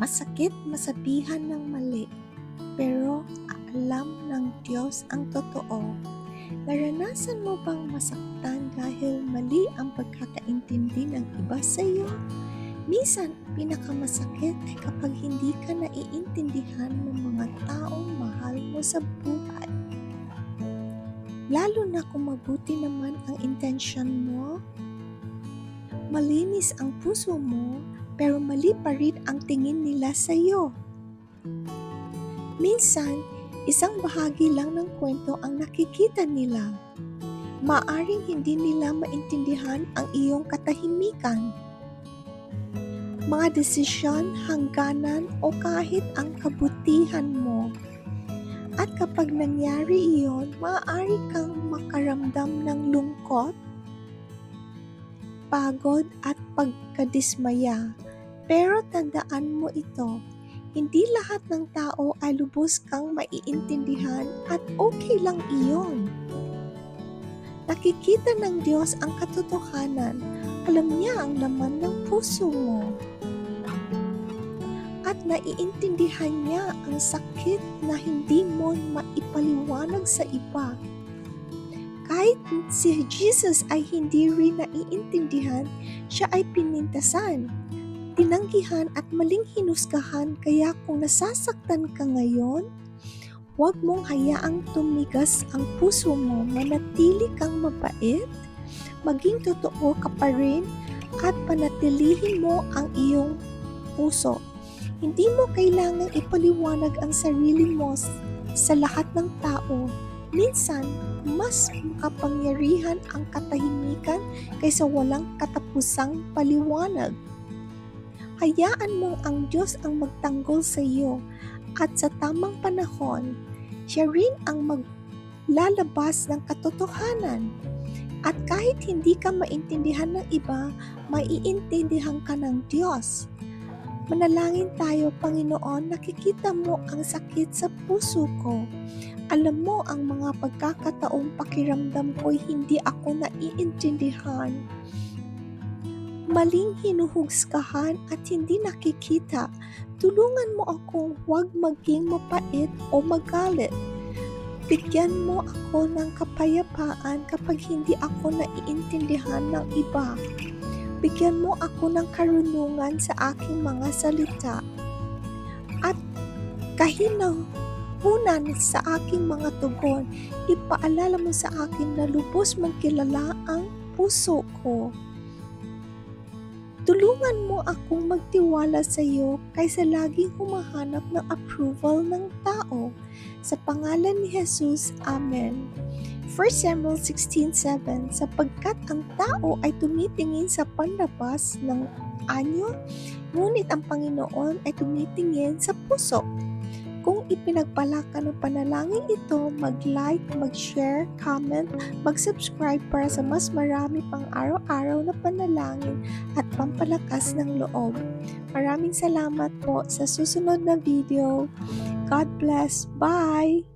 Masakit masabihan ng mali, pero alam ng Diyos ang totoo. Naranasan mo bang masaktan dahil mali ang pagkakaintindi ng iba sa iyo? Minsan, pinakamasakit ay kapag hindi ka naiintindihan ng mga taong mahal mo sa buhay. Lalo na kung mabuti naman ang intensyon mo. Malinis ang puso mo, pero mali pa rin ang tingin nila sa iyo. Minsan, isang bahagi lang ng kwento ang nakikita nila. Maaring hindi nila maintindihan ang iyong katahimikan, mga desisyon, hangganan o kahit ang kabutihan mo. At kapag nangyari iyon, maaari kang makaramdam ng lungkot, pagod at pagkadismaya. Pero tandaan mo ito, hindi lahat ng tao ay lubos kang maiintindihan at okay lang iyon. Nakikita ng Diyos ang katotohanan. Alam niya ang laman ng puso mo. At naiintindihan niya ang sakit na hindi mo maipaliwanag sa iba. Kahit si Jesus ay hindi rin naiintindihan, siya ay pinintasan, tinanggihan at maling hinusgahan. Kaya kung nasasaktan ka ngayon, huwag mong hayaang tumigas ang puso mo. Manatili kang mabait, maging totoo ka pa rin at panatilihin mo ang iyong puso. Hindi mo kailangang ipaliwanag ang sarili mo sa lahat ng tao. Minsan, mas makapangyarihan ang katahimikan kaysa walang katapusang paliwanag. Hayaan mong ang Diyos ang magtanggol sa iyo at sa tamang panahon, siya rin ang maglalabas ng katotohanan. At kahit hindi ka maintindihan ng iba, maiintindihan ka ng Diyos. Manalangin tayo. Panginoon, nakikita mo ang sakit sa puso ko. Alam mo ang mga pagkakataong pakiramdam ko'y hindi ako naiintindihan. Maling hinuhusgahan at hindi nakikita. Tulungan mo akong huwag maging mapait o magalit. Bigyan mo ako ng kapayapaan kapag hindi ako naiintindihan ng iba. Bigyan mo ako ng karunungan sa aking mga salita at kahinahunan sa aking mga tugon. Ipaalala mo sa akin na lubos mong kilala ang puso ko. Tulungan mo akong magtiwala sa iyo kaysa laging humahanap ng approval ng tao. Sa pangalan ni Jesus, Amen. 1 Samuel 16:7, sapagkat ang tao ay tumitingin sa panlabas ng anyo, ngunit ang Panginoon ay tumitingin sa puso. Kung ipinagpala ka ng panalangin ito, mag-like, mag-share, comment, mag-subscribe para sa mas marami pang araw-araw na panalangin at pampalakas ng loob. Maraming salamat po sa susunod na video. God bless. Bye!